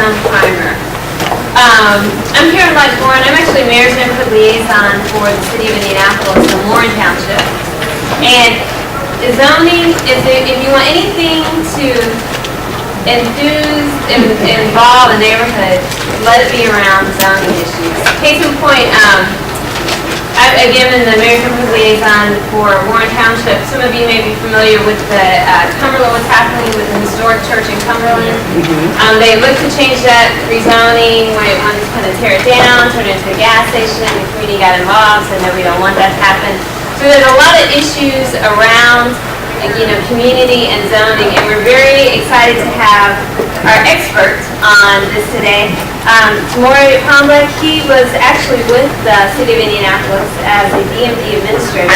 Rezone primer. I'm Karen Lightborn. I'm actually Mayor's Neighborhood Liaison for the City of Indianapolis and Warren Township. And zoning, if you want anything to enthuse and involve a neighborhood, let it be around zoning issues. Case in point, again, in the Mayor's Neighborhood Liaison for Warren Township, some of you may be familiar with the Cumberland, what's happening with the historic church in Cumberland. They look to change that rezoning, when it wanted to kind of tear it down, turn it into a gas station. The community got involved, said no, we don't want that to happen. So there's a lot of issues around community and zoning, and we're very excited to have our expert on this today. Maury Pombeck, he was actually with the City of Indianapolis as a DMD administrator.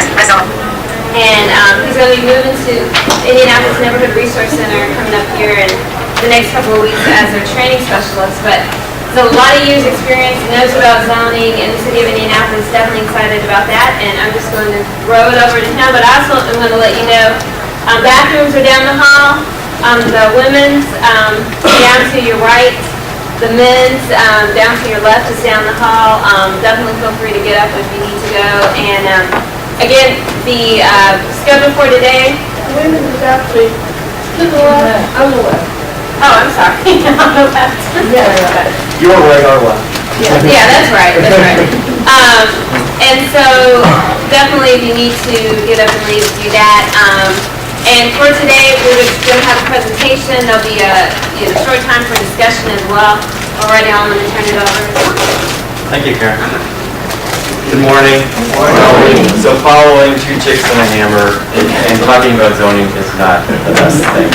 And he's going to be moving to Indianapolis Neighborhood Resource Center coming up here in the next couple of weeks as their training specialist. But so a lot of years experience, knows about zoning in the City of Indianapolis, definitely excited about that. And I'm just going to throw it over to him, but I also am going to let you know bathrooms are down the hall. The women's down to your right. The men's down to your left is down the hall. Definitely feel free to get up if you need to go. And again, the schedule for today. The women's is actually to the left, on the left. Oh, I'm sorry. On the left. Your right, our left. Yeah, that's right. That's right. And so definitely, if you need to get up and leave, do that. And for today, we're going to have a presentation. There'll be a short time for discussion as well. Alrighty, I'm going to turn it over. Thank you, Karen. Good morning. So following Two Chicks and a Hammer and talking about zoning is not the best thing.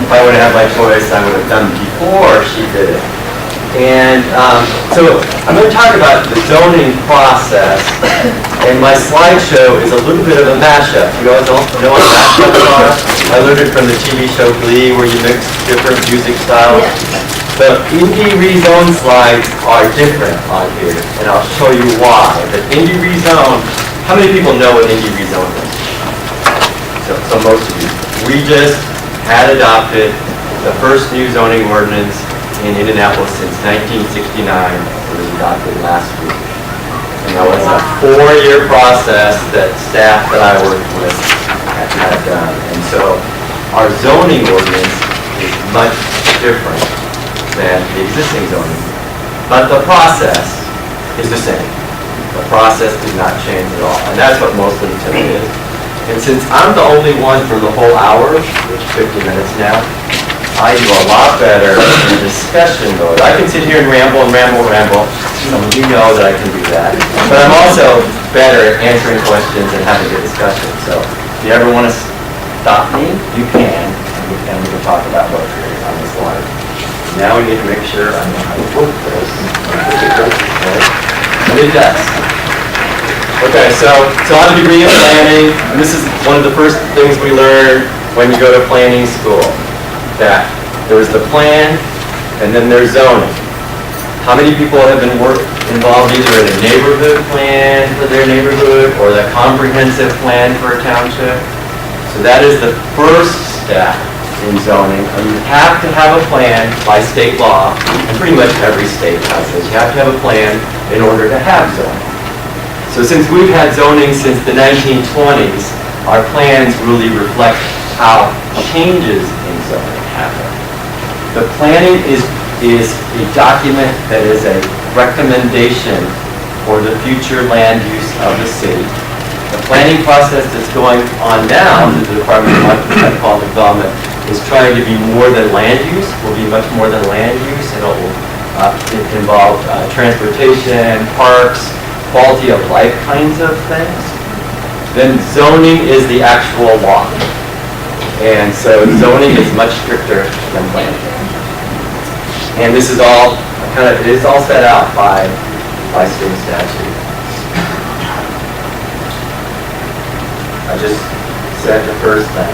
If I would have had my choice, I would have done before she did it. And so I'm going to talk about the zoning process, and my slideshow is a little bit of a mashup. You guys don't know what mashups are? I learned it from the TV show Glee, where you mix different music styles. The Indy Rezone slides are different on here, and I'll show you why. The Indy Rezone, how many people know what Indy Rezone is? So most of you. We just had adopted the first new zoning ordinance in Indianapolis since 1969. It was adopted last week. And that was a 4-year process that staff that I worked with had done. And so our zoning ordinance is much different than the existing zoning. But the process is the same. The process did not change at all. And that's what most of the time is. And since I'm the only one for the whole hour, which is 50 minutes now, I do a lot better in discussion mode. I can sit here and ramble. Some of you know that I can do that. But I'm also better at answering questions and having a discussion. So if you ever want to stop me, you can. And we can talk about what you're on this slide. Now we need to make sure I know how to work this. And it does. Okay, so I have a degree in planning. And this is one of the first things we learn when you go to planning school. That there's the plan, and then there's zoning. How many people have been involved either in a neighborhood plan for their neighborhood or the comprehensive plan for a township? So that is the first step in zoning. You have to have a plan by state law, and pretty much every state has this. You have to have a plan in order to have zoning. So since we've had zoning since the 1920s, our plans really reflect how changes in zoning happen. The planning is a document that is a recommendation for the future land use of the city. The planning process that's going on now, the Department of Metropolitan Development, is trying to be more than land use, will be much more than land use. It'll involve transportation, parks, quality of life kinds of things. Then zoning is the actual law. And so zoning is much stricter than planning. And this is all it is all set out by state statute. I just said the first thing.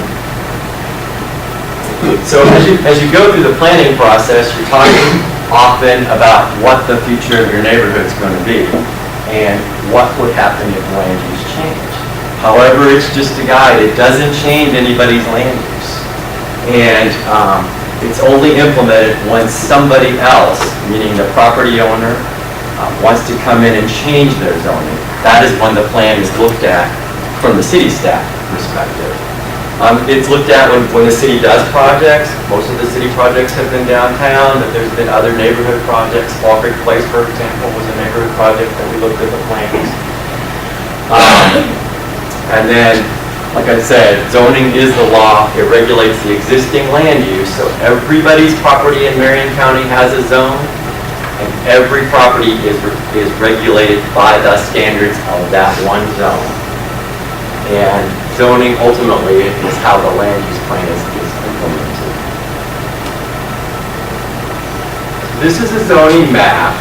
So as you go through the planning process, you're talking often about what the future of your neighborhood is going to be and what would happen if land use changed. However, it's just a guide. It doesn't change anybody's land use. And It's only implemented when somebody else, meaning the property owner, wants to come in and change their zoning. That is when the plan is looked at from the city staff perspective. It's looked at when the city does projects. Most of the city projects have been downtown, but there's been other neighborhood projects. Fall Creek Place, for example, was a neighborhood project that we looked at the plans. And then, like I said, zoning is the law. It regulates the existing land use. So everybody's property in Marion County has a zone, and every property is regulated by the standards of that one zone. And zoning ultimately is how the land use plan is implemented. This is a zoning map,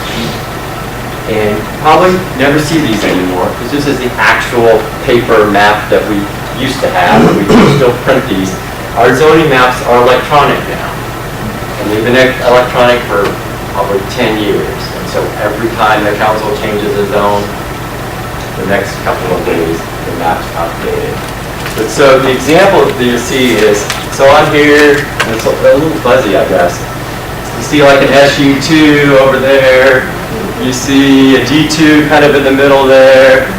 and you probably never see these anymore, because this is the actual paper map that we used to have, and we still print these. Our zoning maps are electronic now, and they've been electronic for probably 10 years. And so every time the council changes a zone, the next couple of days, the map's updated. But so the example that you see is, so on here, and it's a little fuzzy, I guess. You see like an SU2 over there. You see a G2 kind of in the middle there.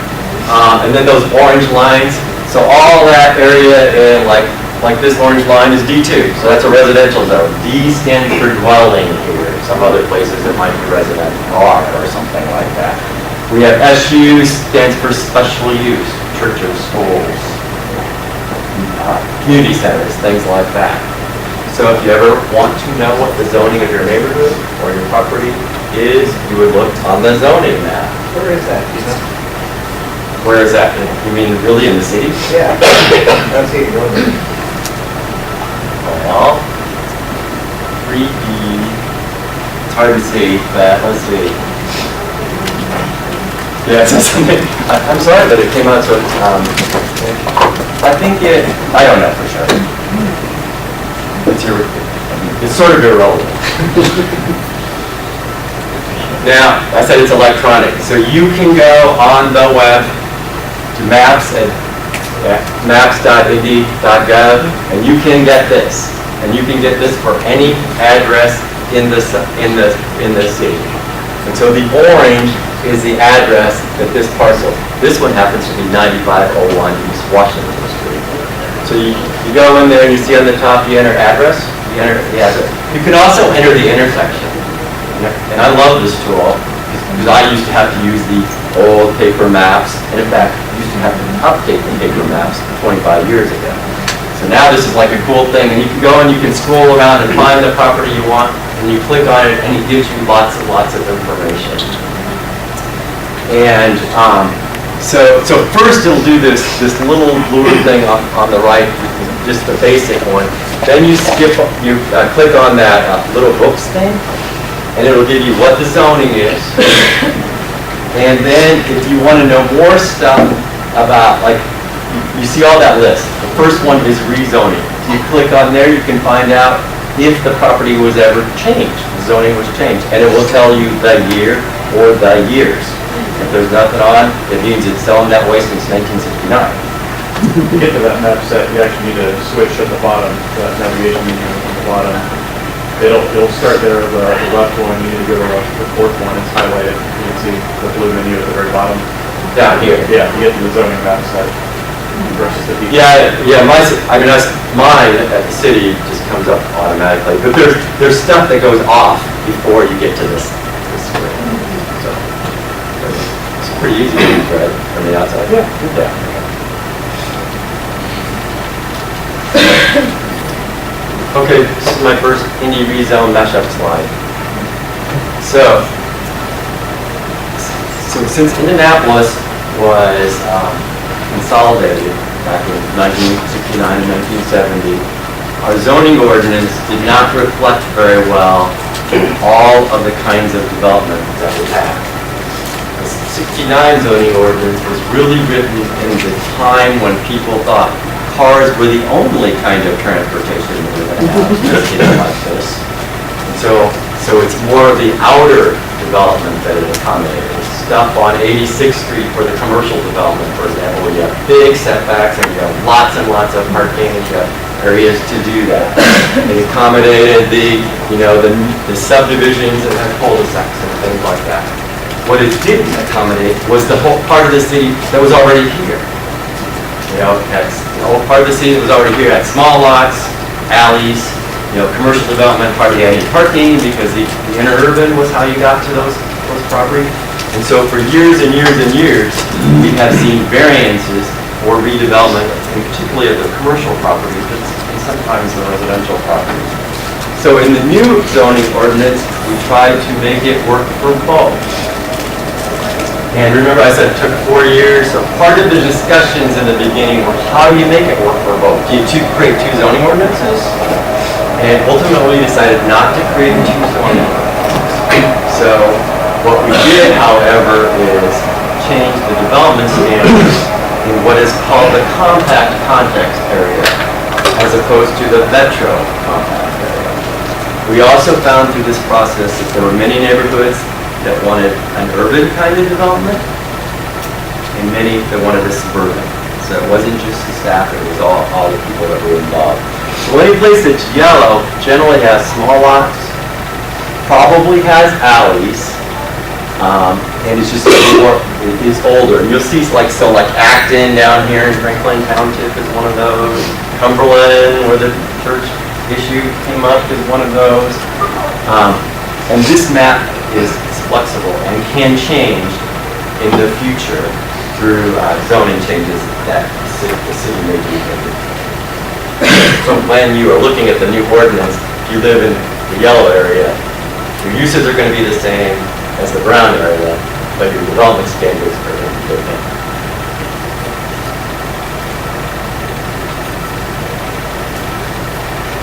And then those orange lines. So all that area in like this orange line is D2. So that's a residential zone. D stands for dwelling here. Some other places it might be residential R or something like that. We have SU stands for special use, churches, schools, community centers, things like that. So if you ever want to know what the zoning of your neighborhood or your property is, you would look on the zoning map. Where is that? You know? Where is that? You mean really in the city? Yeah. I don't see it going there. Well, 3D, it's hard to see, but let's see. Yeah, it says something. I'm sorry that it came out so, I think I don't know for sure. It's sort of irrelevant. Now, I said it's electronic, so you can go on the web to maps.indy.gov, and you can get this. And you can get this for any address in the city. And so the orange is the address that this parcel, this one happens to be 9501 East Washington Street. So you go in there and you see on the top, you enter address, you enter the address. You can also enter the intersection. And I love this tool because I used to have to use the old paper maps, and in fact, used to have to update the paper maps 25 years ago. So now this is like a cool thing, and you can go and you can scroll around and find the property you want, and you click on it, and it gives you lots and lots of information. And so first it'll do this little blue thing on the right, just the basic one. Then you click on that little books thing, and it'll give you what the zoning is. And then if you want to know more stuff about, like, you see all that list. The first one is rezoning. You click on there, you can find out if the property was ever changed, the zoning was changed, and it will tell you the year or the years. If there's nothing on, it means it's selling that way since 1969. To get to that map set, you actually need to switch at the bottom, that navigation menu at the bottom. It'll start there, the left one, you need to go to the fourth one, it's highlighted. You can see the blue menu at the very bottom. Down here. Yeah, you get to the zoning map set versus the default. Yeah, mine at the city just comes up automatically, but there's stuff that goes off before you get to this screen. So it's pretty easy to read, right, from the outside. Yeah. Okay, this is my first Indy Rezone mashup slide. So since Indianapolis was consolidated back in 1969 and 1970, our zoning ordinance did not reflect very well all of the kinds of development that we have. The 69 zoning ordinance was really written in the time when people thought cars were the only kind of transportation that we have, like this. So it's more of the outer development that it accommodated. Stuff on 86th Street for the commercial development, for example, where you have big setbacks and you have lots and lots of parking and you have areas to do that. They accommodated the subdivisions that had cul-de-sacs and things like that. What it didn't accommodate was the whole part of the city that was already here. The whole part of the city that was already here had small lots, alleys, commercial development, probably had parking because the interurban was how you got to those properties. And so for years and years and years, we have seen variances for redevelopment, and particularly of the commercial properties, and sometimes the residential properties. So in the new zoning ordinance, we tried to make it work for both. And remember I said it took 4 years, so part of the discussions in the beginning were how do you make it work for both? Do you create two zoning ordinances? And ultimately we decided not to create two zoning ordinances. So what we did, however, is change the development standards in what is called the compact context area, as opposed to the metro compact area. We also found through this process that there were many neighborhoods that wanted an urban kind of development, and many that wanted a suburban. So it wasn't just the staff, it was all the people that were involved. So any place that's yellow generally has small lots, probably has alleys, and it's just it is older. And you'll see like Acton down here in Franklin Township is one of those. Cumberland, where the church issue came up, is one of those. And this map is flexible and can change in the future through zoning changes that the city may do. So when you are looking at the new ordinance, if you live in the yellow area, your uses are going to be the same as the brown area, but your development standards are going to be different.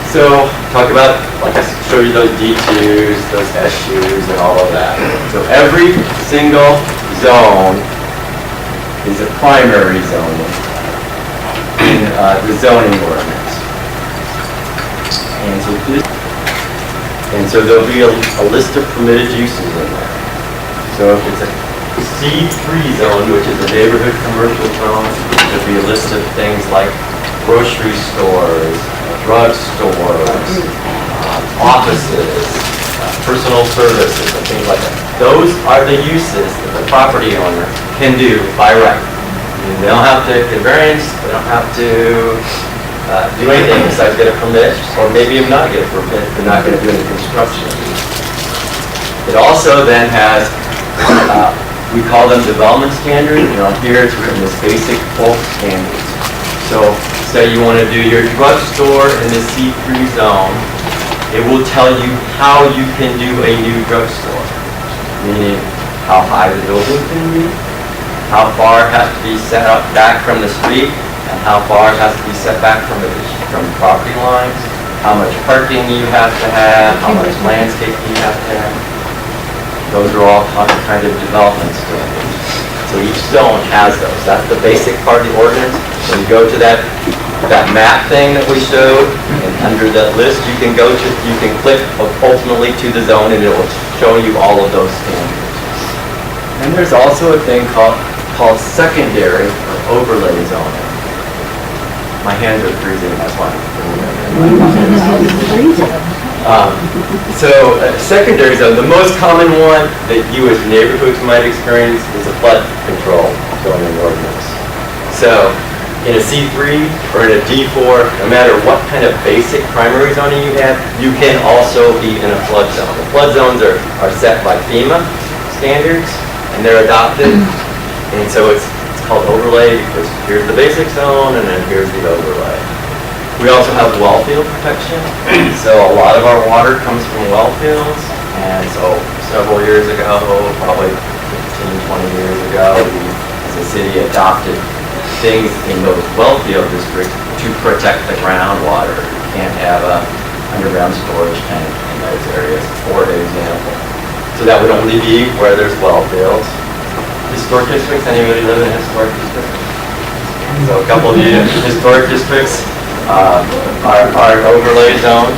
So, talk about, like I showed you those D2s, those S2s, and all of that. So every single zone is a primary zone in the zoning ordinance. And so there'll be a list of permitted uses in there. So if it's a C3 zone, which is a neighborhood commercial zone, there'll be a list of things like grocery stores, drugstores, offices, personal services, and things like that. Those are the uses that the property owner can do by right. They don't have to get variance, they don't have to do anything besides get a permit, or maybe even not get a permit, they're not going to do any construction. It also then has, we call them development standards, here it's written as basic bulk standards. So, say you want to do your drugstore in the C3 zone, it will tell you how you can do a new drugstore, meaning how high the building can be, how far it has to be set up back from the street, and how far it has to be set back from the property lines, how much parking you have to have, how much landscaping you have to have. Those are all kind of development standards. So each zone has those. That's the basic part of the ordinance. When you go to that map thing that we showed, and under that list, you can click ultimately to the zone, and it will show you all of those standards. And there's also a thing called secondary or overlay zoning. My hands are freezing, that's why secondary zone, the most common one that you as neighborhoods might experience is a flood control zoning ordinance. So in a C3 or in a D4, no matter what kind of basic primary zoning you have, you can also be in a flood zone. The flood zones are set by FEMA standards, and they're adopted, and so it's called overlay because here's the basic zone and then here's the overlay. We also have well field protection. So a lot of our water comes from well fields, and so several years ago, probably 15, 20 years ago, we as a city adopted things in those well field districts to protect the groundwater. You can't have a underground storage tank in those areas, for example. So that would only be where there's well fields. Historic districts, anybody live in a historic district? So a couple of you historic districts are overlay zone.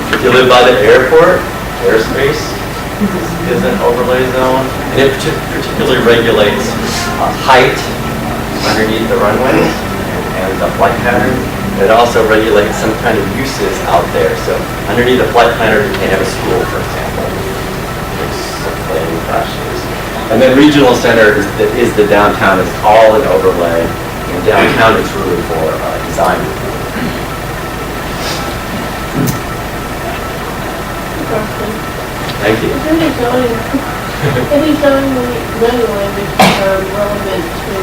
If you live by the airport, airspace is an overlay zone. And it particularly regulates height underneath the runways and the flight pattern. that also regulates some kind of uses out there. So underneath a flood planner, you can't have a school, for example. There's some planning questions. And then regional center is the downtown, is all an overlay. And downtown is really for design. Thank you. Is any zoning language relevant to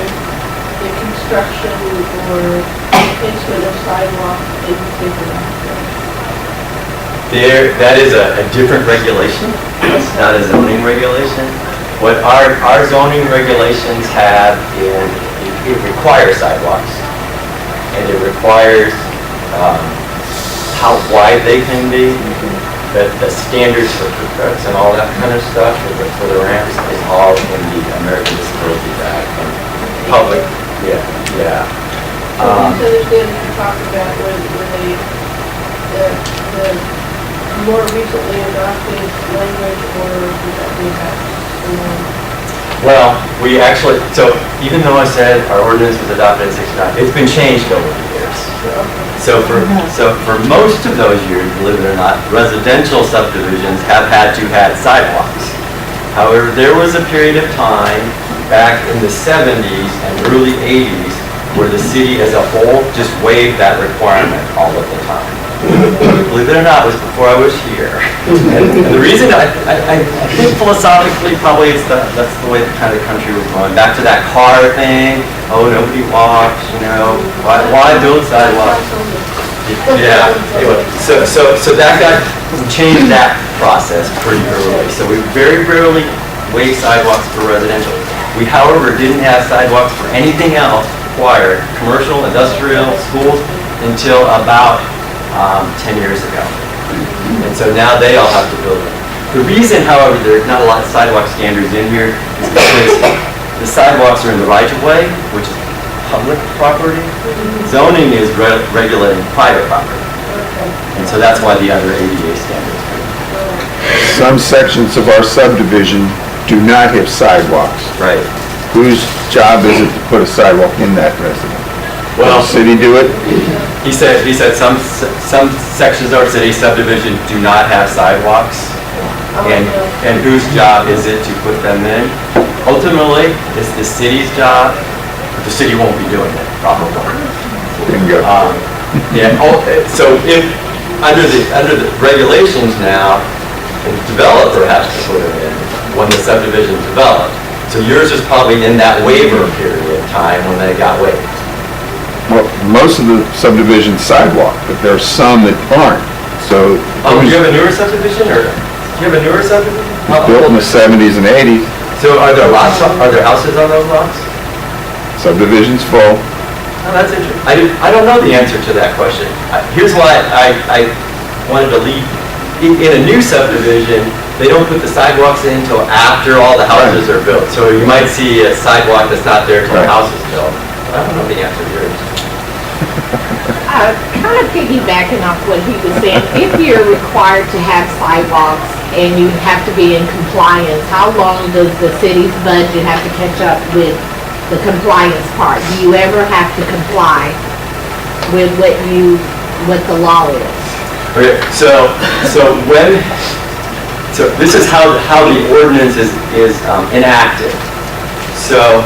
the construction or replacement of sidewalk in particular? That is a different regulation. It's not a zoning regulation. What our zoning regulations have it requires sidewalks, and it requires how wide they can be. The standards for curbs and all that kind of stuff for the ramps is all in the American Disabilities Act. And public, yeah. So you understand what you're talking about when the more recently adopted language, or does that mean that? Well, we actually, so even though I said our ordinance was adopted in '69, it's been changed over the years. So for most of those years, believe it or not, residential subdivisions have had to have sidewalks. However, there was a period of time back in the 70s and early 80s where the city as a whole just waived that requirement all of the time. Believe it or not, it was before I was here. And the reason I think philosophically probably that's the way the kind of country was going. Back to that car thing. Oh, nobody walks. Why build sidewalks? Yeah. Anyway, so that got changed that process pretty early. So we very rarely waive sidewalks for residential. We, however, didn't have sidewalks for anything else required, commercial, industrial, schools, until about 10 years ago. And so now they all have to build it. The reason, however, there's not a lot of sidewalk standards in here is because the sidewalks are in the right-of-way, which is public property. Zoning is regulating private property. And so that's why the other ADA standards come in. Some sections of our subdivision do not have sidewalks. Right. Whose job is it to put a sidewalk in that residence? Well, Does the city do it? he said some sections of our city subdivision do not have sidewalks. And whose job is it to put them in? Ultimately, it's the city's job, but the city won't be doing it, probably. Bingo. So if, under the regulations now, the developer has to put it in when the subdivision's developed. So yours is probably in that waiver period of time when they got waived. Well, most of the subdivisions sidewalk, but there are some that aren't. So Do you have a newer subdivision, or do you have a newer subdivision? built in the 70s and 80s, So are there houses on those lots? subdivision's full. Oh, that's interesting. I don't know the answer to that question. Here's why I wanted to leave. In a new subdivision, they don't put the sidewalks in until after all the houses are built. So you might see a sidewalk that's not there until the Right. house is built. I don't know the answer to yours. Kind of piggybacking off what he was saying, if you're required to have sidewalks and you have to be in compliance, how long does the city's budget have to catch up with the compliance part? Do you ever have to comply with what the law is? Okay, so this is how the ordinance is enacted. So,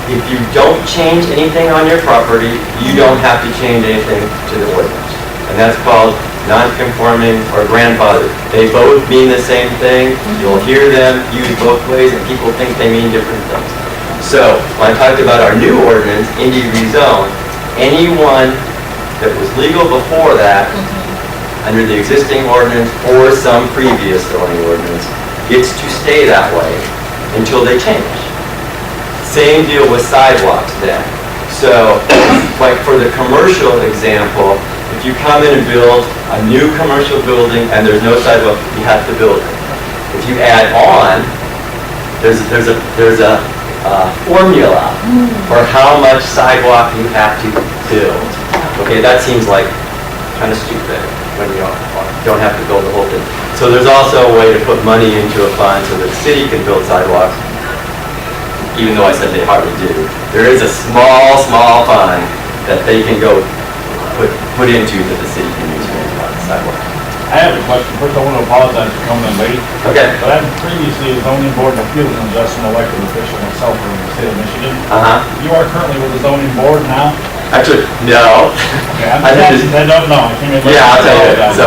if you don't change anything on your property, you don't have to change anything to the ordinance. And that's called non-conforming or grandfathered. They both mean the same thing. You'll hear them used both ways, and people think they mean different things. So, when I talked about our new ordinance, Indy Rezone, anyone that was legal before that, under the existing ordinance or some previous zoning ordinance, gets to stay that way until they change. Same deal with sidewalks then. So, like for the commercial example, if you come in and build a new commercial building and there's no sidewalk, you have to build it. If you add on, there's a formula for how much sidewalk you have to build. Okay, that seems like kind of stupid when you don't have to build the whole thing. So there's also a way to put money into a fund so that the city can build sidewalks, even though I said they hardly do. There is a small fund that they can go put into that the city can use for the sidewalk. I have a question. First, I want to apologize for coming in late. Okay. But I'm previously a zoning board of appeals and just an elected official myself in the state of Michigan. You are currently with the zoning board now? Actually, no. Okay, I think I don't know. I came in late. Yeah, I'll tell you. Apologize. So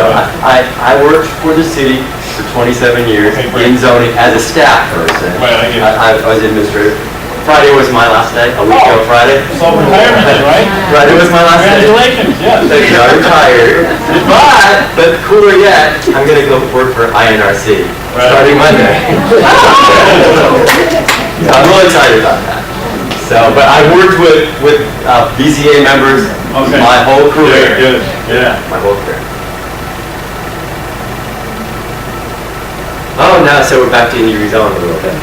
I worked for the city for 27 years Okay, great. in zoning as a staff person. Right, I get it. I was administrator. Friday was my last day, a week ago Friday. So retirement, then, right? Friday was my last day. Congratulations, yes. So, you know, I'm retired. But cooler yet, I'm gonna go work for INRC starting Monday. So I'm really excited about that. So, but I worked with BZA members Okay. my whole career. Good, yeah. My whole career. Oh, now, so we're back to Indy Rezone a little bit.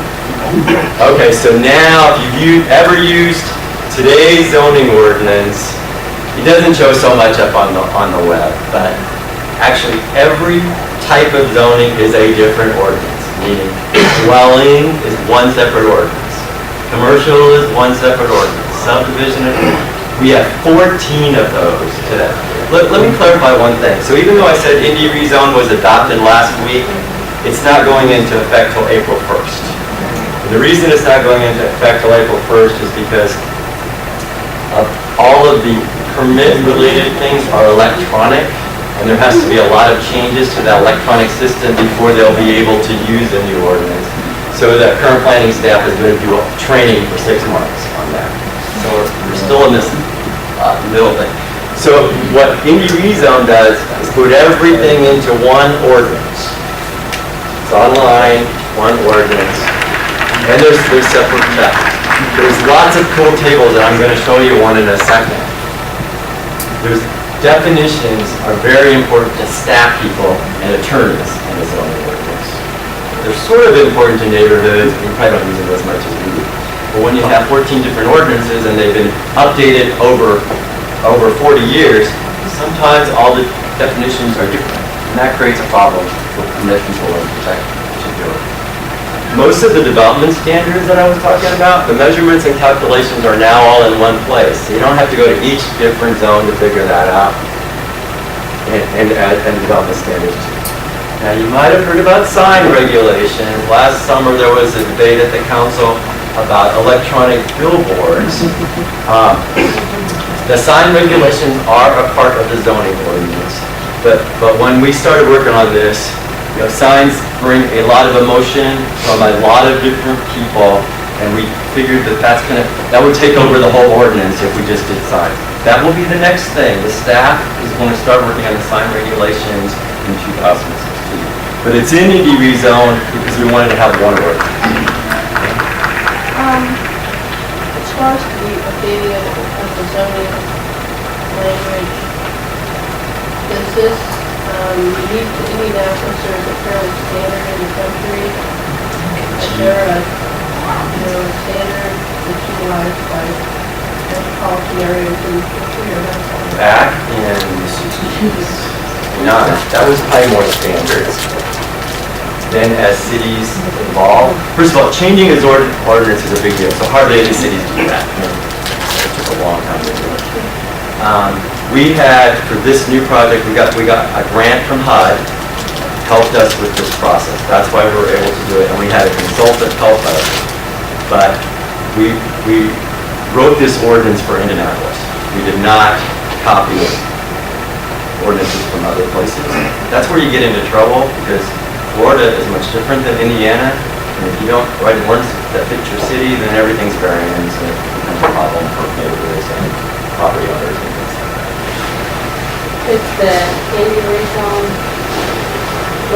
Okay, so now, if you've ever used today's zoning ordinance, it doesn't show so much up on the web, but actually every type of zoning is a different ordinance, meaning dwelling is one separate ordinance, commercial is one separate ordinance, subdivision is, we have 14 of those today. Let me clarify one thing. So even though I said Indy Rezone was adopted last week, it's not going into effect till April 1st. And the reason it's not going into effect till April 1st is because all of the permit-related things are electronic, and there has to be a lot of changes to that electronic system before they'll be able to use the new ordinance. So the current planning staff is going to do training for 6 months on that. So we're still in this middle thing. So what Indy Rezone does is put everything into one ordinance. It's online, one ordinance. And there's separate text. There's lots of cool tables, and I'm going to show you one in a second. There's definitions are very important to staff people and attorneys in the zoning ordinance. They're sort of important to neighborhoods, and you probably don't use them as much as we do. But when you have 14 different ordinances and they've been updated over 40 years, sometimes all the definitions are different, and that creates a problem for permit control and protection in particular. Most of the development standards that I was talking about, the measurements and calculations are now all in one place. So you don't have to go to each different zone to figure that out and development standards. Now you might have heard about sign regulations. Last summer there was a debate at the council about electronic billboards. The sign regulations are a part of the zoning ordinance. But when we started working on this, you know, signs bring a lot of emotion from a lot of different people, and we figured that would take over the whole ordinance if we just did signs. That will be the next thing. The staff is going to start working on the sign regulations in 2016. But it's in Indy Rezone because we wanted to have one ordinance. As far as the updating of the zoning language, does this, unique to Indianapolis, or is it fairly standard in the country? Is there a, standard that's utilized by metropolitan areas in the country, or not? Back in the 60s, that was probably more standard. Then as cities evolve, first of all, changing its ordinance is a big deal, so hardly any cities do that. It took a long time to do it. We had, for this new project, we got a grant from HUD, helped us with this process. That's why we were able to do it, and we had a consultant help us. But we wrote this ordinance for Indianapolis. We did not copy ordinances from other places. That's where you get into trouble, because Florida is much different than Indiana, and if you don't write an ordinance that fits your city, then everything's variance, and it becomes a problem for neighborhoods and property owners and things like that. It's the Indy Rezone.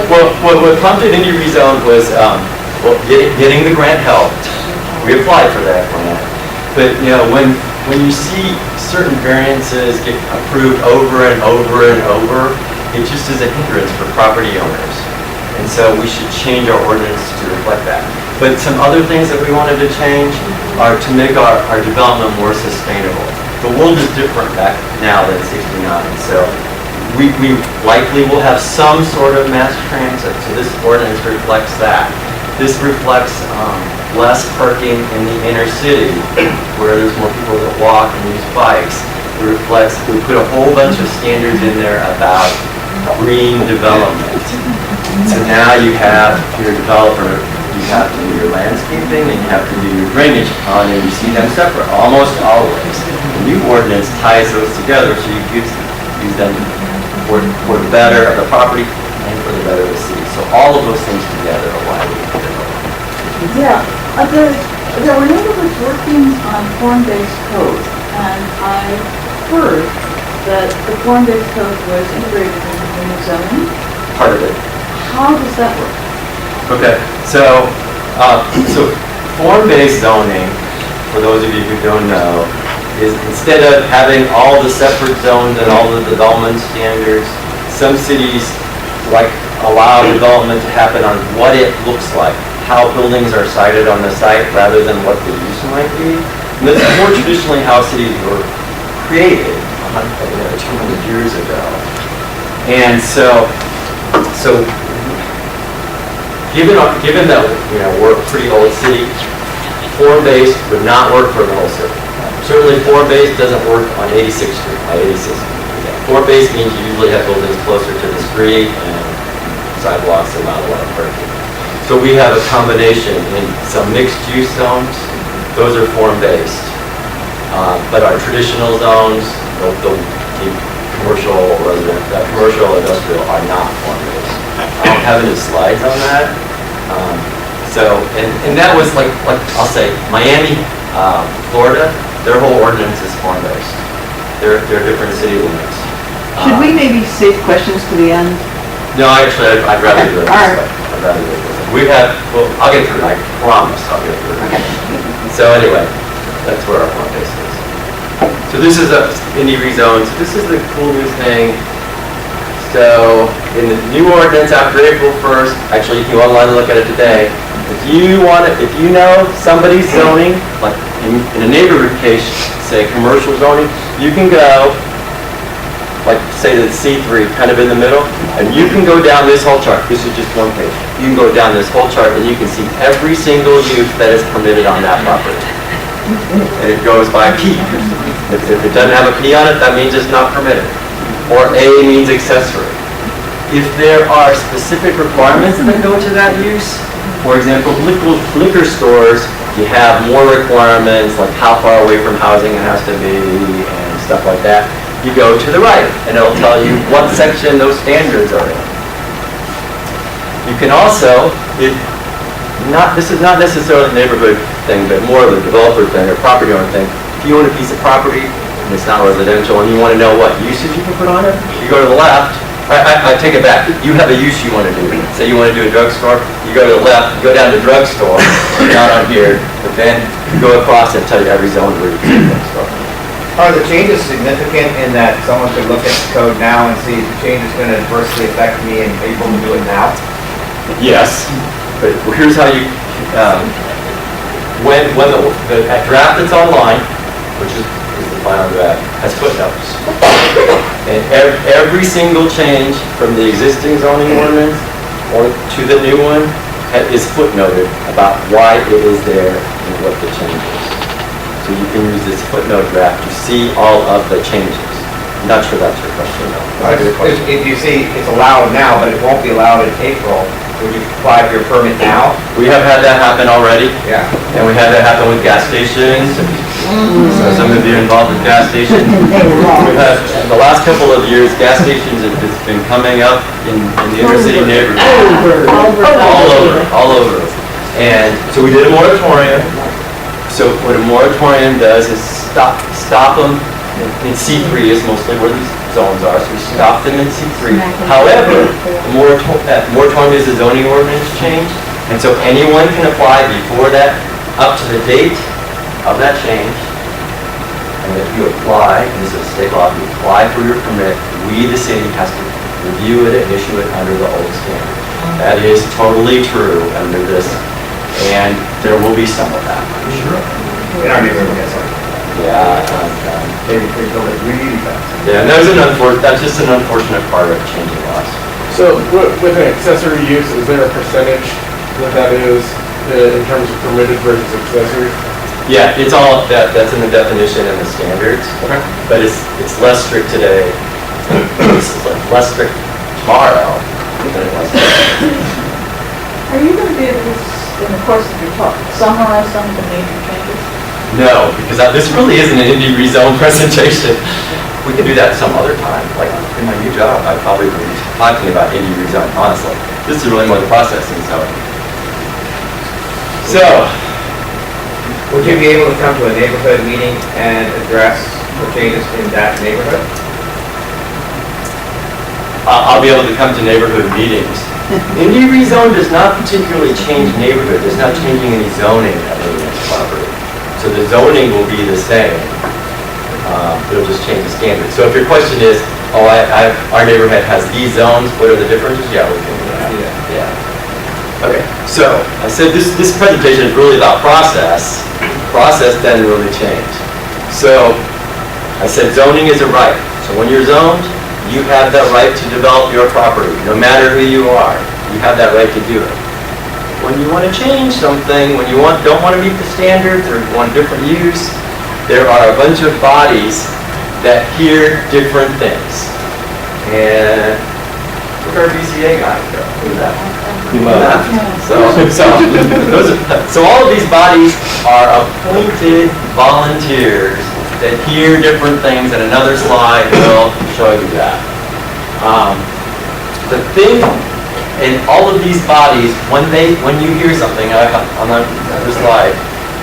Well, what prompted Indy Rezone was, getting the grant helped. We applied for that grant. But, when you see certain variances get approved over and over and over, it just is a hindrance for property owners. And so we should change our ordinance to reflect that. But some other things that we wanted to change are to make our development more sustainable. The world is different back now than '69, so we likely will have some sort of mass transit, so this ordinance reflects that. This reflects less parking in the inner city, where there's more people that walk and use bikes. reflects, we put a whole bunch of standards in there about green development. So now you have, if you're a developer, you have to do your landscaping and you have to do your drainage on, and you see them separate, almost always. The new ordinance ties those together, so you use them for the better of the property and for the better of the city. So all of those things together are why we did it. Yeah, there were neighborhoods working on form-based code, and I heard that the form-based code was integrated into the zoning. Part of it. How does that work? Okay, so form-based zoning, for those of you who don't know, is instead of having all the separate zones and all the development standards, some cities allow development to happen on what it looks like, how buildings are sited on the site rather than what the use might be. And that's more traditionally how cities were created 200 years ago. And so given that we're a pretty old city, form-based would not work for the whole city. Certainly form-based doesn't work on 86th Street, by 86th Street. Form-based means you usually have buildings closer to the street and sidewalks and not a lot of parking. So we have a combination in some mixed-use zones, those are form-based. But our traditional zones, the commercial, commercial, industrial are not form-based. I don't have any slides on that. And that was like I'll say, Miami, Florida, their whole ordinance is form-based. They're different city limits. Should we maybe save questions to the end? No, actually, I'd rather do it this way. I'd rather do it this way. I'll get through it, I promise I'll get through it. So anyway, that's where our form-based is. So this is Indy Rezone. So this is the cool new thing. So in the new ordinance after April 1st, actually you can go online and look at it today. If you know somebody's zoning, like in a neighborhood case, say commercial zoning, you can go, like say the C3, kind of in the middle, and you can go down this whole chart. This is just one page. You can go down this whole chart and you can see every single use that is permitted on that property. And it goes by P. If it doesn't have a P on it, that means it's not permitted. Or A means accessory. If there are specific requirements that go to that use, for example, liquor stores, you have more requirements, like how far away from housing it has to be and stuff like that. You go to the right, and it'll tell you what section those standards are in. You can also, this is not necessarily a neighborhood thing, but more of a developer thing or property owner thing. If you own a piece of property, and it's not residential, and you want to know what usage you can put on it, you go to the left. I take it back. You have a use you want to do. Say you want to do a drugstore, you go to the left, you go down to drugstore, not on here, but then you go across and tell you every zone where you can do a drugstore. Are the changes significant in that someone could look at the code now and see if the change is going to adversely affect me and able to do it now? Yes, but here's how you, when that draft that's online, which is the final draft, has footnotes. And every single change from the existing zoning ordinance or to the new one is footnoted about why it is there and what the change is. So you can use this footnote draft to see all of the changes. I'm not sure that's your question though. If you see it's allowed now, but it won't be allowed in April, would you apply for your permit now? We have had that happen already. Yeah. And we had that happen with gas stations. So some of you involved in gas stations. We've had, in the last couple of years, gas stations have been coming up in the inner city neighborhood. All over. And so we did a moratorium. So what a moratorium does is stop them. In C3 is mostly where these zones are, so we stop them in C3. However, moratorium is a zoning ordinance change, and so anyone can apply before that, up to the date of that change. And if you apply, and this is state law, if you apply for your permit, we, the city, has to review it and issue it under the old standard. That is totally true under this, and there will be some of that, I'm sure. In our neighborhood, yes, sir. Yeah, Maybe they build it really fast. yeah, and that's just an unfortunate part of changing laws. So with an accessory use, is there a percentage that is in terms of permitted versus accessory? Yeah, it's all, that's in the definition and the standards, but it's less strict today. It's less strict tomorrow than it was today. Are you going to be able to, in the course of your talk, summarize some of the major changes? No, because this really isn't an Indy Rezone presentation. We could do that some other time, like in my new job, I'd probably be talking about Indy Rezone, honestly. This is really more the processing zone. So, Would you be able to come to a neighborhood meeting and address the changes in that neighborhood? I'll be able to come to neighborhood meetings. Indy Rezone does not particularly change neighborhood, it's not changing any zoning at any property. So the zoning will be the same. It'll just change the standards. So if your question is, oh, our neighborhood has these zones, what are the differences? Yeah, we can do that. Yeah. Okay, so I said this presentation is really about process. Process doesn't really change. So I said zoning is a right. So when you're zoned, you have that right to develop your property, no matter who you are. You have that right to do it. When you want to change something, when you don't want to meet the standards or you want different use, there are a bunch of bodies that hear different things. And look at our BCA guy. Look at that. So all of these bodies are appointed volunteers that hear different things, and another slide will show you that. The thing in all of these bodies, when you hear something on the other slide,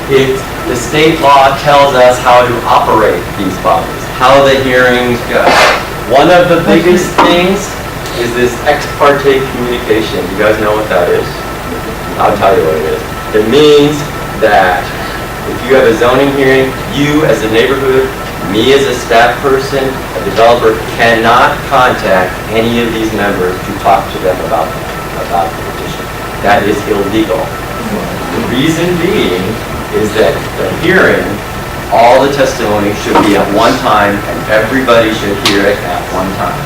the state law tells us how to operate these bodies, how the hearings go. One of the biggest things is this ex parte communication. You guys know what that is? I'll tell you what it is. It means that if you have a zoning hearing, you as a neighborhood, me as a staff person, a developer, cannot contact any of these members to talk to them about the petition. That is illegal. The reason being is that the hearing, all the testimony should be at one time and everybody should hear it at one time.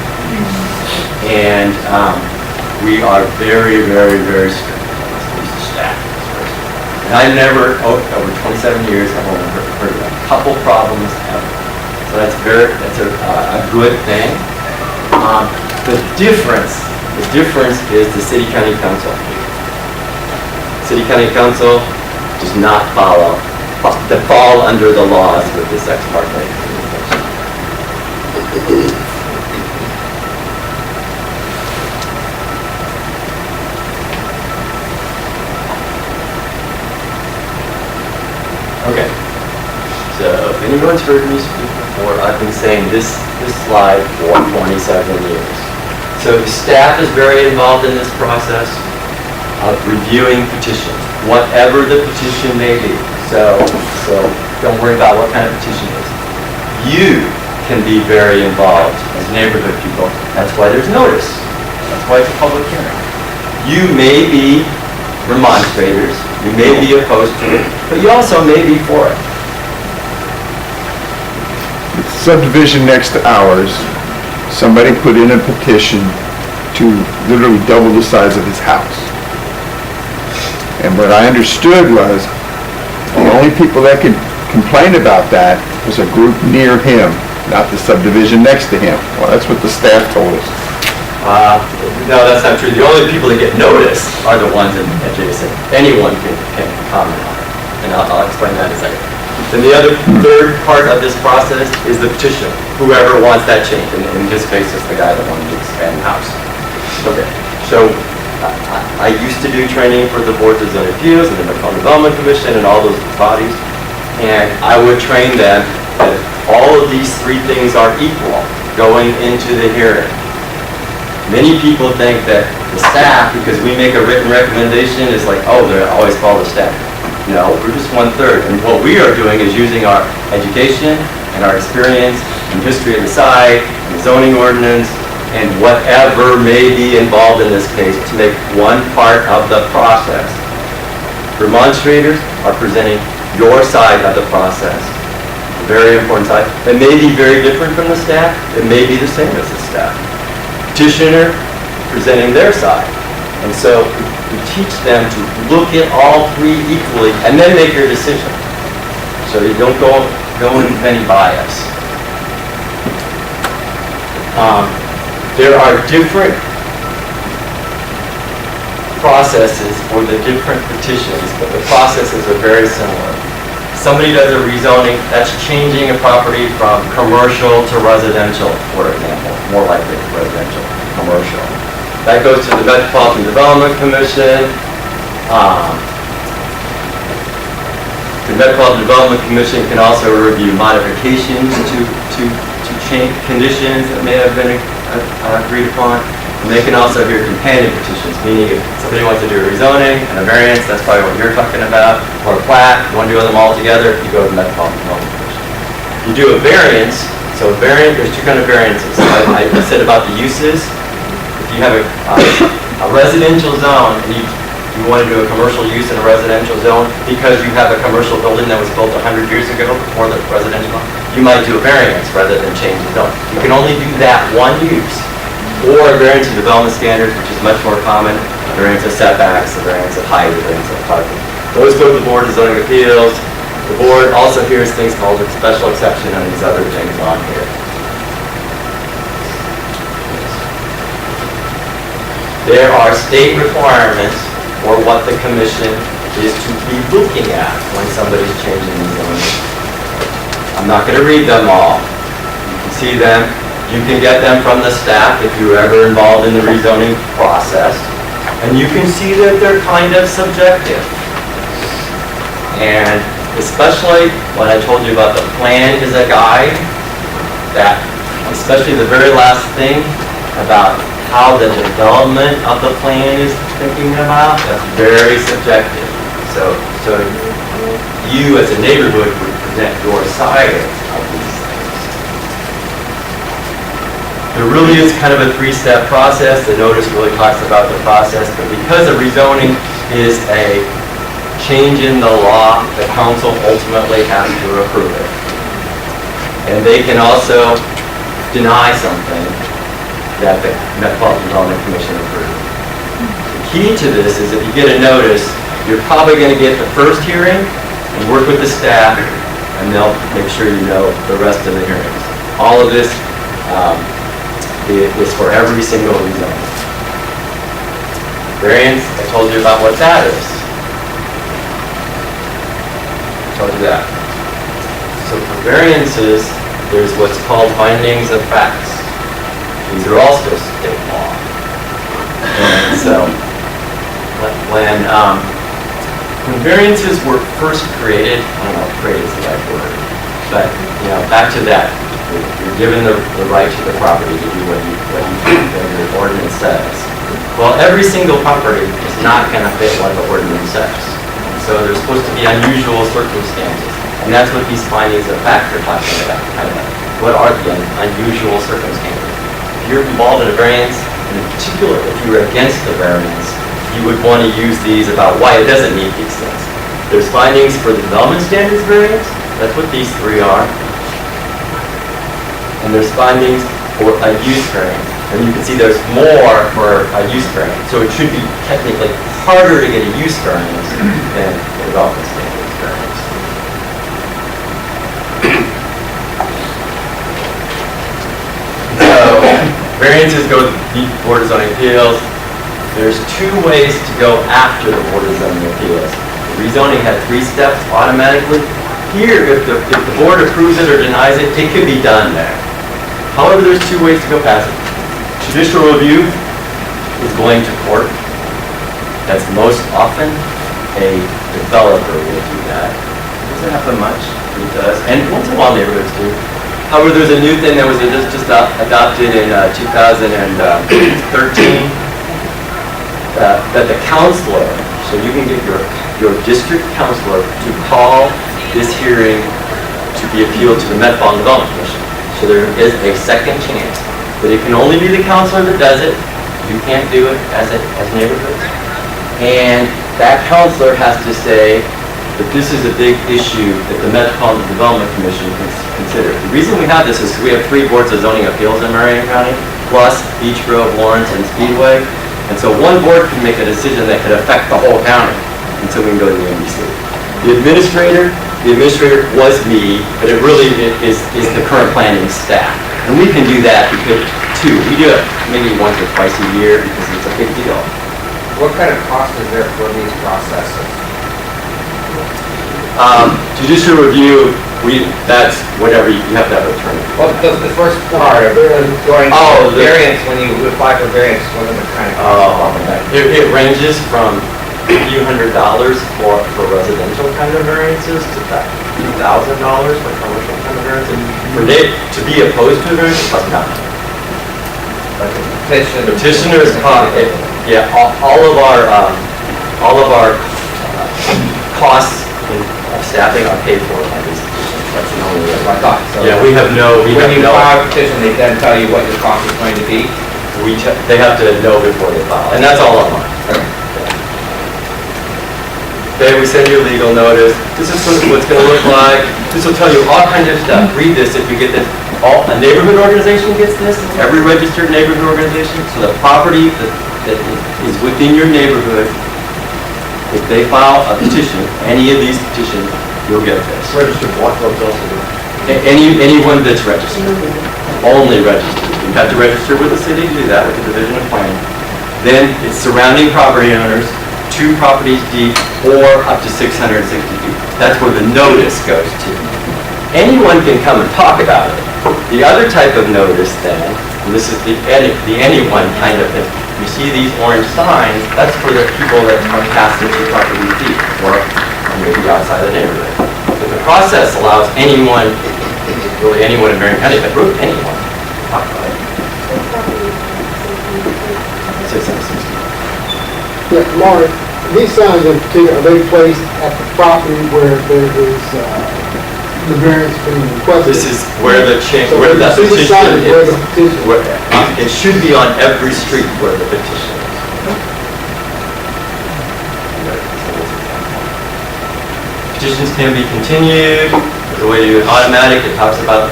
And we are very, very, very strict when it comes to staff. And I never, over 27 years, I've only heard of a couple problems ever. So that's a good thing. The difference is the city county council. City county council does not fall under the laws with this ex parte communication. Okay, so if anyone's heard me speak before, I've been saying this slide for 27 years. So the staff is very involved in this process of reviewing petitions, whatever the petition may be. So don't worry about what kind of petition it is. You can be very involved as neighborhood people. That's why there's notice. That's why it's a public hearing. You may be remonstrators, you may be opposed to it, but you also may be for it. The subdivision next to ours, somebody put in a petition to literally double the size of his house. And what I understood was, the only people that could complain about that was a group near him, not the subdivision next to him. Well, that's what the staff told us. No, that's not true. The only people that get notice are the ones adjacent. Anyone can comment on it, and I'll explain that in a second. Then the other third part of this process is the petition. Whoever wants that change, and in his case, it's the guy that wanted to expand the house. Okay, so I used to do training for the boards of zoning appeals and the Macomb Development Commission and all those bodies, and I would train them that all of these three things are equal going into the hearing. Many people think that the staff, because we make a written recommendation, is like, oh, they always follow the staff. No, we're just 1/3. And what we are doing is using our education and our experience and history of the site, and the zoning ordinance, and whatever may be involved in this case to make one part of the process. Remonstrators are presenting your side of the process. A very important side. It may be very different from the staff. It may be the same as the staff. Petitioner presenting their side. And so we teach them to look at all three equally and then make your decision. So you don't go in with any bias. There are different processes for the different petitions, but the processes are very similar. Somebody does a rezoning, that's changing a property from commercial to residential, for example, more likely residential, commercial. That goes to the Metropolitan Development Commission. The Metropolitan Development Commission can also review modifications to change conditions that may have been agreed upon. And they can also hear companion petitions, meaning if somebody wants to do a rezoning and a variance, that's probably what you're talking about, or a plat, you want to do them all together, you go to the Metropolitan Development Commission. You do a variance, so a variant, there's two kinds of variances. I said about the uses. If you have a residential zone and you want to do a commercial use in a residential zone because you have a commercial building that was built 100 years ago before the residential, you might do a variance rather than change the zone. You can only do that one use. Or a variance of development standards, which is much more common, a variance of setbacks, a variance of height, a variance of parking. Those go to the Board of Zoning Appeals. The board also hears things called a special exception and these other things on here. There are state requirements for what the commission is to be looking at when somebody's changing the zoning. I'm not going to read them all. You can see them. You can get them from the staff if you're ever involved in the rezoning process. And you can see that they're kind of subjective. And especially when I told you about the plan is a guide, that especially the very last thing about how the development of the plan is thinking about, that's very subjective. So you as a neighborhood would present your side of these things. There really is kind of a three-step process. The notice really talks about the process, but because a rezoning is a change in the law, the council ultimately has to approve it. And they can also deny something that the Metropolitan Development Commission approved. The key to this is if you get a notice, you're probably going to get the first hearing and work with the staff, and they'll make sure you know the rest of the hearings. All of this is for every single rezoning. Variance, I told you about what that is. I told you that. So for variances, there's what's called findings of facts. These are also state law. And so when variances were first created, I don't know if created is the right word, but back to that. You're given the right to the property to do what you think the ordinance says. Well, every single property is not going to fit what the ordinance says. So there's supposed to be unusual circumstances. And that's what these findings of fact are talking about. What are the unusual circumstances? If you're involved in a variance, and in particular if you're against the variance, you would want to use these about why it doesn't meet these things. There's findings for the development standards variance. That's what these three are. And there's findings for a use variance. And you can see there's more for a use variance. So it should be technically harder to get a use variance than a development standards variance. So variances go to the Board of Zoning Appeals. There's two ways to go after the Board of Zoning Appeals. Rezoning had 3 steps automatically. Here, if the board approves it or denies it, it could be done there. However, there's 2 ways to go past it. Judicial review is going to court. That's most often a developer will do that. It doesn't happen much. It does. And once in a while neighborhoods do. However, there's a new thing that was just adopted in 2013 that the counselor, so you can get your district counselor to call this hearing to be appealed to the Metropolitan Development Commission. So there is a second chance. But it can only be the counselor that does it. You can't do it as neighborhoods. And that counselor has to say that this is a big issue that the Metropolitan Development Commission can consider. The reason we have this is because we have 3 boards of zoning appeals in Marion County, plus Beach Grove, Lawrence, and Speedway. And so one board can make a decision that could affect the whole county. And so we can go to the NBC. The administrator the administrator was me, but it really is the current planning staff. And we can do that because, too, we do it maybe once or twice a year because it's a big deal. What kind of cost is there for these processes? Judicial review, that's whatever, you have to have an attorney. Well, the first part of going Oh, to variance, when you apply for variance, what are the kind of costs? It ranges from a few $100s for residential kind of variances to that $2,000 for commercial kind of variances. To be opposed to a variance, it costs nothing. Like a petition? Petitioners cost, yeah, all of our costs of staffing are paid for by these petitions. That's the only way. I thought so. Yeah, we have no. When you file a petition, they then tell you what your cost is going to be? They have to know before they file, and that's all online. Okay, we send you a legal notice. This is what it's going to look like. This will tell you all kinds of stuff. Read this if you get this. A neighborhood organization gets this. Every registered neighborhood organization. So the property that is within your neighborhood, if they file a petition, any of these petitions, you'll get this. Registered what clubs also do? Anyone that's registered, only registered. You have to register with the city to do that, with the Division of Planning. Then it's surrounding property owners, 2 properties deep, or up to 660 feet. That's where the notice goes to. Anyone can come and talk about it. The other type of notice then, and this is the anyone kind of thing. You see these orange signs, that's for the people that are past the 2 properties deep, or maybe outside the neighborhood. But the process allows anyone, really anyone in Marion County, but really anyone, to talk about it. 660. Yeah, Mark, these signs in particular, are they placed at the property where there is, the variance being requested? This is where the So where that see the sign petition where is. the petition- It should be on every street where the petition is. Petitions can be continued. There's a way to do it automatic. It talks about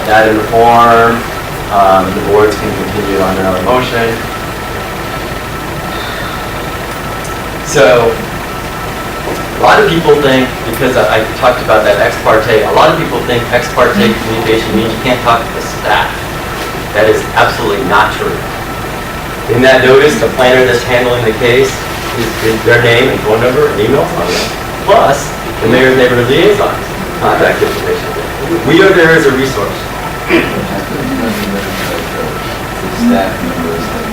that in the form. The boards can continue on another motion. So, a lot of people think, because I talked about that ex parte, a lot of people think ex parte communication means you can't talk to the staff. That is absolutely not true. In that notice, the planner that's handling the case is their name and phone number and email on it, plus the mayor's neighborhood liaison's contact information. We are there as a resource. Staff members that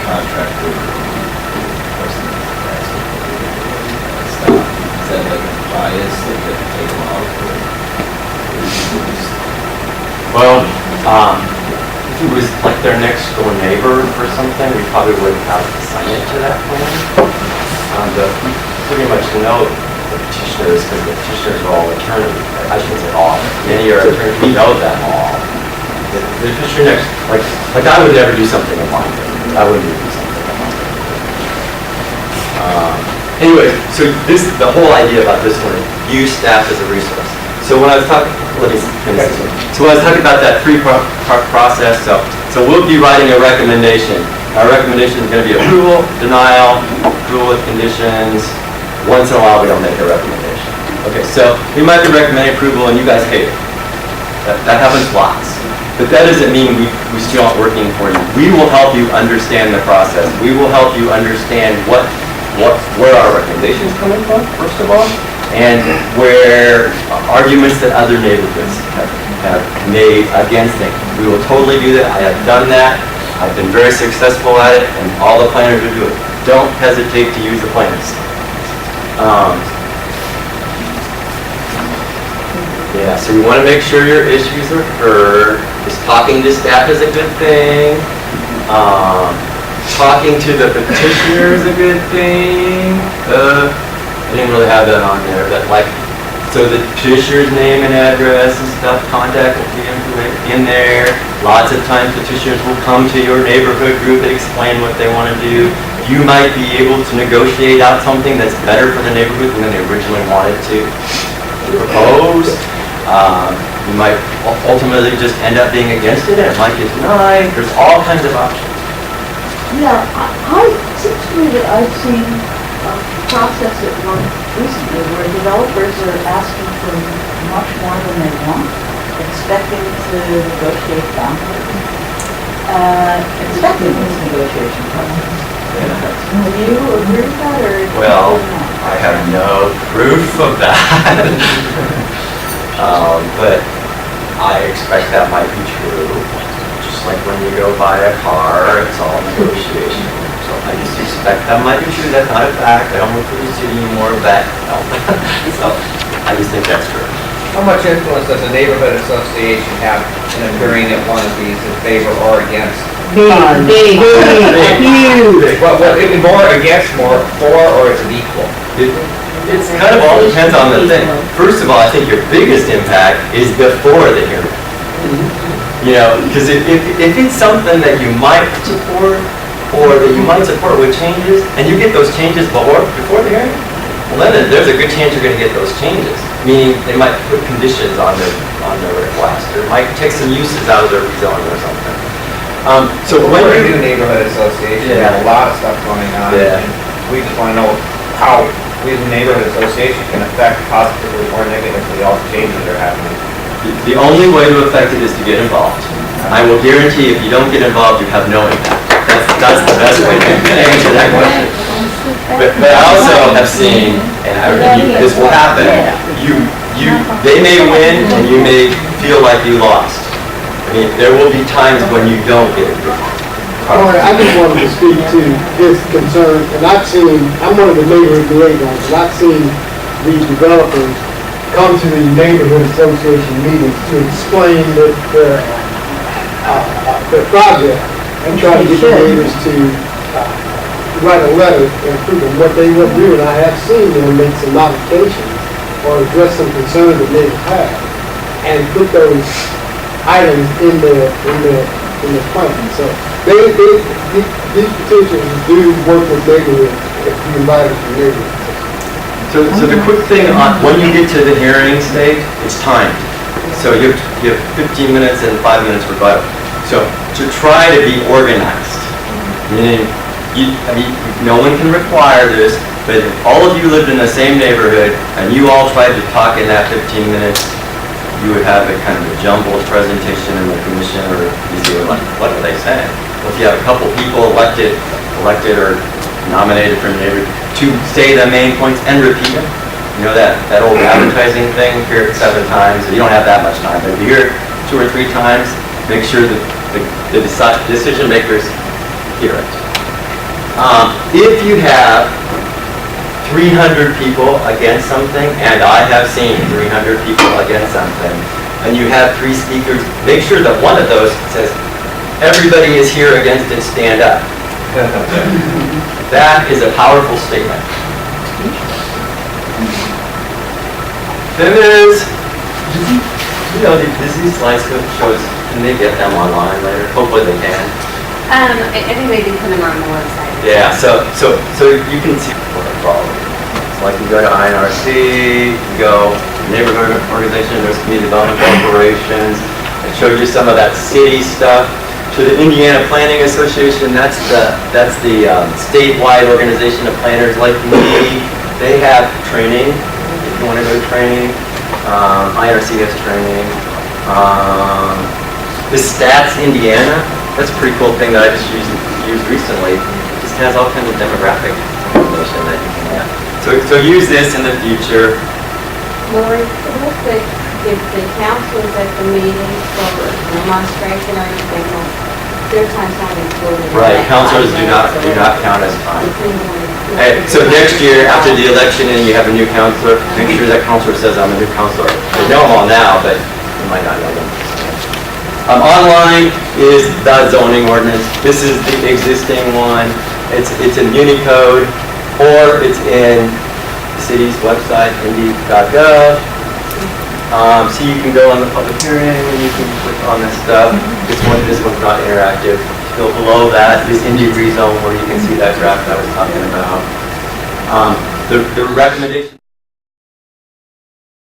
contractor person that's staff, is that like a bias that they can take them off? Well, if it was like their next door neighbor or something, we probably wouldn't have to sign it to that plan. But we pretty much know the petitioners, because the petitioners are all attorneys. I shouldn't say all, many are attorneys, we know them all. The petitioner next, like I would never do something of mine. I wouldn't do something of mine. Anyway, so the whole idea about this one is use staff as a resource. So when I was talking, so when I was talking about that 3-part process, so we'll be writing a recommendation. Our recommendation is going to be approval, denial, approval with conditions. Once in a while, we don't make a recommendation. Okay, so we might be recommending approval and you guys hate it. That happens lots. But that doesn't mean we still aren't working for you. We will help you understand the process. We will help you understand where our recommendations coming from, first of all, and where arguments that other neighborhoods have made against it. We will totally do that. I have done that. I've been very successful at it, and all the planners who do it. Don't hesitate to use the plans. Yeah, so we want to make sure your issues are heard. Is talking to staff is a good thing. Talking to the petitioner is a good thing. I didn't really have that on there, but so the petitioner's name and address and stuff, contact will be in there. Lots of times petitioners will come to your neighborhood group and explain what they want to do. You might be able to negotiate out something that's better for the neighborhood than they originally wanted to propose. You might ultimately just end up being against it, and it might get denied. There's all kinds of options. Yeah, I typically that I've seen process at work recently where developers are asking for much more than they want, expecting to negotiate downwards, expecting this negotiation process. Do you agree with that, or? Well, I have no proof of that. But I expect that might be true. Just like when you go buy a car, it's all negotiation. So I just expect that might be true. That's not a fact. I don't want to see any more of that. No. So I just think that's true. How much influence does a neighborhood association have in agreeing at one of these in favor or against? Big, huge. What, is it more against, more for, or is it equal? It's kind of all depends on the thing. First of all, I think your biggest impact is before the hearing. You know, because if it's something that you might support or that you might support with changes, and you get those changes before the hearing, well then there's a good chance you're going to get those changes. Meaning they might put conditions on their request, or might take some uses out of their rezone or something. So when we're a you new neighborhood association, we have a lot of stuff going on. Yeah. And we just want to know how we as a neighborhood association can affect positively or negatively all the changes that are happening. The only way to affect it is to get involved. I will guarantee if you don't get involved, you have no impact. That's the best way to answer that question. But I also have seen, this will happen, they may win and you may feel like you lost. I mean, there will be times when you don't get it. I just wanted to speak to his concern, and I'm one of the neighborhood liaisons, and I've seen these developers come to the neighborhood association meetings to explain their project and try to get the neighbors to write a letter and prove what they will do, and I have seen them make some modifications or address some concerns that neighbors have, and put those items in the plan. So these petitions do work with neighborhoods if you invite them to neighborhoods. So the quick thing on, when you get to the hearing stage, it's timed. So you have 15 minutes and 5 minutes rebuttal. So to try to be organized, meaning, no one can require this, but if all of you lived in the same neighborhood and you all tried to talk in that 15 minutes, you would have a kind of a jumbled presentation in the commission, or you see, like, what are they saying? Well, if you have a couple people elected or nominated from the neighborhood to say the main points and repeat them, you know that old advertising thing, hear it 7 times, you don't have that much time, but if you hear it 2 or 3 times, make sure that the decision makers hear it. If you have 300 people against something, and I have seen 300 people against something, and you have 3 speakers, make sure that one of those says, everybody is here against it, stand up. That is a powerful statement. Then there's, does these slides shows, can they get them online later? Hopefully they can. I think they do put them on the website. Yeah, so you can see what I'm following. It's like you go to INRC, you go neighborhood organization, there's community development corporations. I showed you some of that city stuff. To the Indiana Planning Association, that's the statewide organization of planners like me. They have training, if you want to go to training. INRC has training. The Stats Indiana, that's a pretty cool thing that I just used recently. It just has all kinds of demographic information that you can get. So use this in the future. Lori, real quick, if the council is at the meeting for demonstration or anything, their time's not included. Right, councilors do not count as time. Hey, so next year, after the election and you have a new councilor, make sure that councilor says, I'm a new councilor. They know them all now, but you might not know them. Online is the zoning ordinance. This is the existing one. It's in Unicode, or it's in the city's website, indy.gov. So you can go on the public hearing and you can click on this stuff. This one's not interactive. Go below that is Indy Rezone, where you can see that draft I was talking about. The recommendation.